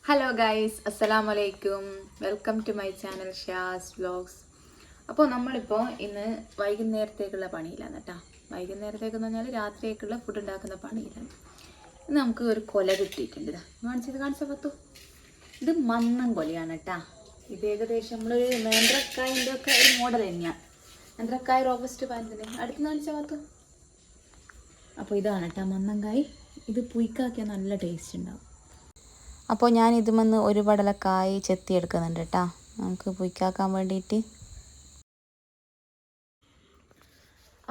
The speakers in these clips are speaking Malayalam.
ഹലോ ഗൈസ്, അസ്സലാമു അലൈക്കും. Welcome to my channel Shaz vlogs. അപ്പോൾ നമ്മളിപ്പോൾ ഇന്ന് വൈകുന്നേരത്തേക്കുള്ള പണിയിലാണ് കേട്ടോ. വൈകുന്നേരത്തേക്കെന്ന് പറഞ്ഞാൽ രാത്രിയേക്കുള്ള ഫുഡ് ഉണ്ടാക്കുന്ന പണിയിലാണ്. ഇന്ന് നമുക്ക് ഒരു കൊല കിട്ടിയിട്ടുണ്ട്. കാണിച്ച പത്തു. ഇത് മന്നം കൊലയാണ് കേട്ടോ. ഇത് ഏകദേശം നമ്മളൊരു നേന്ത്രക്കായൻ്റെ ഒക്കെ ഒരു മോഡൽ തന്നെയാണ്. നേന്ത്രക്കായ റോബസ്റ്റ് പാൻറ്റിന് അടുത്ത് കാണിച്ച പത്തു. അപ്പോൾ ഇതാണ് കേട്ടോ മന്നങ്കായ്. ഇത് പുയ്ക്കാക്കിയാൽ നല്ല ടേസ്റ്റ് ഉണ്ടാവും. അപ്പോൾ ഞാൻ ഇതുമെന്ന് ഒരു പടലക്കായ് ചെത്തിയെടുക്കുന്നുണ്ട് കേട്ടോ, നമുക്ക് പുയ്ക്കാക്കാൻ വേണ്ടിയിട്ട്.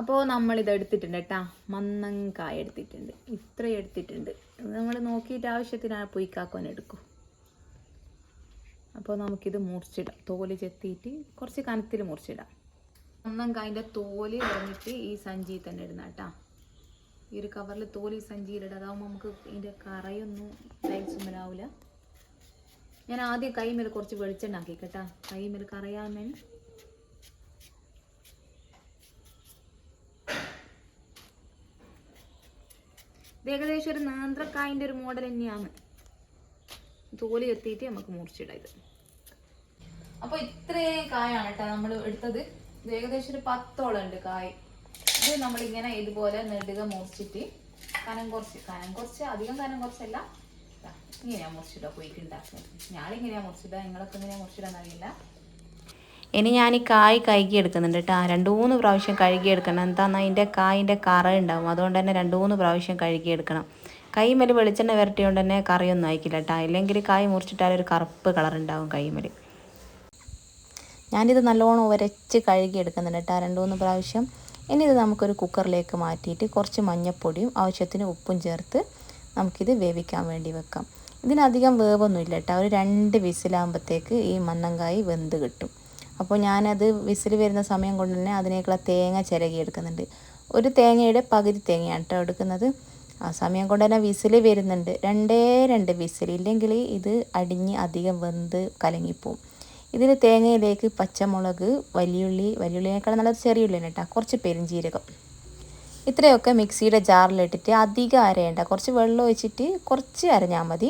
അപ്പോൾ നമ്മളിത് എടുത്തിട്ടുണ്ട് കേട്ടോ, മന്നങ്കായ എടുത്തിട്ടുണ്ട്. ഇത്രയും എടുത്തിട്ടുണ്ട്. നമ്മൾ നോക്കിയിട്ട് ആവശ്യത്തിന് പുയ്ക്കാക്കാൻ എടുക്കും. അപ്പോൾ നമുക്കിത് മുറിച്ചിടാം. തോല് ചെത്തിയിട്ട് കുറച്ച് കനത്തിൽ മുറിച്ചിടാം. മന്നങ്കായൻ്റെ തോല് കളഞ്ഞിട്ട് ഈ സഞ്ചി തന്നെ ഇടുന്ന കേട്ടോ. ഈ ഒരു കവറിൽ തോല് സഞ്ചിയിലിടുക. അതാവുമ്പോൾ നമുക്ക് ഇതിൻ്റെ കറയൊന്നും ടൈൽസുമ്മലാവില്ല. ഞാൻ ആദ്യം കൈമേൽ കുറച്ച് വെളിച്ചെണ്ണ ആക്കി കേട്ടോ, കൈമേൽ കറയാമെന്ന്. ഇത് ഏകദേശം ഒരു നേന്ത്രക്കായൻ്റെ ഒരു മോഡൽ തന്നെയാണ്. തോല് എത്തിയിട്ട് നമുക്ക് മുറിച്ചിടാം ഇത്. അപ്പോൾ ഇത്രയും കായാണ് കേട്ടോ നമ്മൾ എടുത്തത്. ഇത് ഏകദേശം ഒരു 10ഓളം ഉണ്ട് കായ്. ഇത് നമ്മളിങ്ങനെ ഇതുപോലെ നെടുക മുറിച്ചിട്ട് കനം കുറച്ച് അധികം കനം കുറച്ചല്ല, ഇങ്ങനെയാണ് മുറിച്ചിടുക. പോയിട്ട് ഉണ്ടാക്കുന്നത് ഞാനിങ്ങനെയാണ് മുറിച്ചിടുക. നിങ്ങളൊക്കെ ഇങ്ങനെയാണ് മുറിച്ചിടാൻ അറിയില്ല. ഇനി ഞാൻ ഈ കായ് കഴുകി എടുക്കുന്നുണ്ട് കേട്ടോ. 2-3 പ്രാവശ്യം കഴുകി എടുക്കണം. എന്താണെന്നാൽ അതിൻ്റെ കായിൻ്റെ കറ ഉണ്ടാവും. അതുകൊണ്ട് തന്നെ 2-3 പ്രാവശ്യം കഴുകി എടുക്കണം. കൈമേൽ വെളിച്ചെണ്ണ വരട്ടിയോണ്ട് തന്നെ കറിയൊന്നും അയക്കില്ല കേട്ടോ. ഇല്ലെങ്കിൽ കായ് മുറിച്ചിട്ടാൽ ഒരു കറുപ്പ് കളർ ഉണ്ടാവും കൈമേൽ. ഞാനിത് നല്ലോണം ഉരച്ച് കഴുകി എടുക്കുന്നുണ്ട് കേട്ടോ 2-3 പ്രാവശ്യം. ഇനി ഇത് നമുക്കൊരു കുക്കറിലേക്ക് മാറ്റിയിട്ട് കുറച്ച് മഞ്ഞൾപ്പൊടിയും ആവശ്യത്തിന് ഉപ്പും ചേർത്ത് നമുക്കിത് വേവിക്കാൻ വേണ്ടി വെക്കാം. ഇതിനധികം വേവൊന്നും ഇല്ല കേട്ടോ. ഒരു 2 വിസിലാകുമ്പോഴത്തേക്ക് ഈ മന്നങ്കായ് വെന്ത് കിട്ടും. അപ്പോൾ ഞാനത് വിസിൽ വരുന്ന സമയം കൊണ്ട് തന്നെ അതിനേക്കുള്ള തേങ്ങ ചിരകി എടുക്കുന്നുണ്ട്. ഒരു തേങ്ങയുടെ പകുതി തേങ്ങയാണ് കേട്ടോ എടുക്കുന്നത്. ആ സമയം കൊണ്ട് തന്നെ വിസിൽ വരുന്നുണ്ട്. 2 വിസിൽ, ഇല്ലെങ്കിൽ ഇത് അടിഞ്ഞ് അധികം വെന്ത് കലങ്ങിപ്പോവും. ഇതിൽ തേങ്ങയിലേക്ക് പച്ചമുളക്, വലിയുള്ളിനേക്കാൾ നല്ലത് ചെറിയ ഉള്ളിയാണ് കേട്ടോ, കുറച്ച് പെരിഞ്ചീരകം, ഇത്രയൊക്കെ മിക്സിയുടെ ജാറിലിട്ടിട്ട് അധികം അരയേണ്ട, കുറച്ച് വെള്ളം ഒഴിച്ചിട്ട് കുറച്ച് അരഞ്ഞാൽ മതി.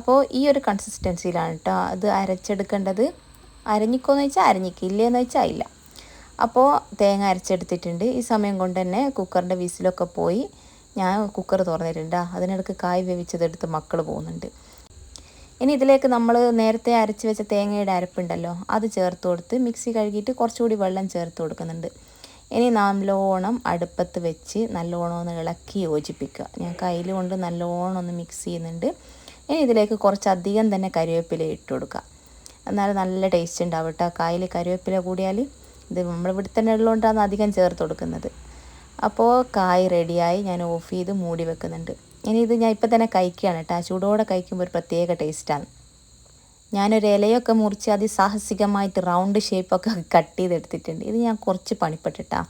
അപ്പോൾ ഈ ഒരു കൺസിസ്റ്റൻസിയിലാണ് കേട്ടോ അത് അരച്ചെടുക്കേണ്ടത്. അരഞ്ഞിക്കോന്ന് വെച്ചാൽ അരഞ്ഞിക്ക്, ഇല്ലേന്ന് വെച്ചാൽ ഇല്ല. അപ്പോൾ തേങ്ങ അരച്ചെടുത്തിട്ടുണ്ട്. ഈ സമയം കൊണ്ട് തന്നെ കുക്കറിൻ്റെ വിസിലൊക്കെ പോയി ഞാൻ കുക്കർ തുറന്നിട്ടുണ്ട്. അതിനിടയ്ക്ക് കായ് വേവിച്ചതെടുത്ത് മക്കൾ പോകുന്നുണ്ട്. ഇനി ഇതിലേക്ക് നമ്മൾ നേരത്തെ അരച്ച് വെച്ച തേങ്ങയുടെ അരപ്പുണ്ടല്ലോ, അത് ചേർത്ത് കൊടുത്ത് മിക്സി കഴുകിയിട്ട് കുറച്ചുകൂടി വെള്ളം ചേർത്ത് കൊടുക്കുന്നുണ്ട്. ഇനി നല്ലോണം അടുപ്പത്ത് വെച്ച് നല്ലോണം ഒന്ന് ഇളക്കി യോജിപ്പിക്കുക. ഞാൻ കയ്യിൽ കൊണ്ട് നല്ലോണം ഒന്ന് മിക്സ് ചെയ്യുന്നുണ്ട്. ഇനി ഇതിലേക്ക് കുറച്ചധികം തന്നെ കരിവേപ്പില ഇട്ട് കൊടുക്കുക. എന്നാലും നല്ല ടേസ്റ്റ് ഉണ്ടാവും കേട്ടോ. കായിൽ കരിവേപ്പില കൂടിയാൽ, ഇത് നമ്മൾ ഇവിടെ തന്നെ ഉള്ളതുകൊണ്ടാണ് അധികം ചേർത്ത് കൊടുക്കുന്നത്. അപ്പോൾ കായ് റെഡിയായി. ഞാൻ ഓഫ് ചെയ്ത് മൂടി വെക്കുന്നുണ്ട്. ഇനി ഇത് ഞാൻ ഇപ്പം തന്നെ കഴിക്കുകയാണ് കേട്ടോ. ചൂടോടെ കഴിക്കുമ്പോൾ ഒരു പ്രത്യേക ടേസ്റ്റാണ്. ഞാനൊരു ഇലയൊക്കെ മുറിച്ച് അതിസാഹസികമായിട്ട് റൗണ്ട് ഷേപ്പൊക്കെ കട്ട് ചെയ്തെടുത്തിട്ടുണ്ട്. ഇത് ഞാൻ കുറച്ച് പണിപ്പെട്ടിട്ടാ.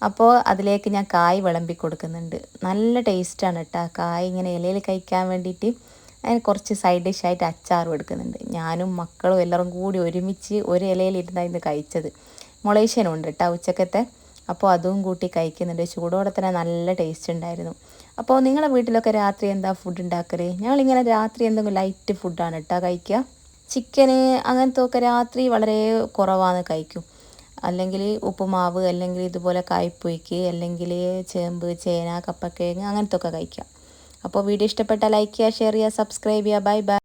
അപ്പോൾ അതിലേക്ക് ഞാൻ കായ് വിളമ്പി കൊടുക്കുന്നുണ്ട്. നല്ല ടേസ്റ്റാണ് കേട്ടോ കായ് ഇങ്ങനെ ഇലയിൽ കഴിക്കാൻ വേണ്ടിയിട്ട്. അതിന് കുറച്ച് സൈഡ് ഡിഷായിട്ട് അച്ചാറും എടുക്കുന്നുണ്ട്. ഞാനും മക്കളും എല്ലാവരും കൂടി ഒരുമിച്ച് ഒരു ഇലയിലിരുന്നായിരുന്നു കഴിച്ചത്. മൊളേഷ്യനും ഉണ്ട് കേട്ടോ ഉച്ചക്കത്തെ. അപ്പോൾ അതും കൂട്ടി കഴിക്കുന്നുണ്ട്. ചൂടോടെ തന്നെ നല്ല ടേസ്റ്റ് ഉണ്ടായിരുന്നു. അപ്പോൾ നിങ്ങളെ വീട്ടിലൊക്കെ രാത്രി എന്താ ഫുഡ് ഉണ്ടാക്കൽ? ഞങ്ങളിങ്ങനെ രാത്രി എന്തെങ്കിലും ലൈറ്റ് ഫുഡാണ് കേട്ടോ കഴിക്കുക. ചിക്കന് അങ്ങനത്തെ ഒക്കെ രാത്രി വളരെ കുറവാണ് കഴിക്കും. അല്ലെങ്കിൽ ഉപ്പുമാവ്, അല്ലെങ്കിൽ ഇതുപോലെ കായ്പൊയ്ക്ക്, അല്ലെങ്കിൽ ചേമ്പ്, ചേന, കപ്പക്കിഴങ്ങ് അങ്ങനത്തെ ഒക്കെ കഴിക്കാം. അപ്പോൾ വീഡിയോ ഇഷ്ടപ്പെട്ടാൽ ലൈക്ക് ചെയ്യുക, ഷെയർ ചെയ്യുക, സബ്സ്ക്രൈബ് ചെയ്യുക. Bye bye.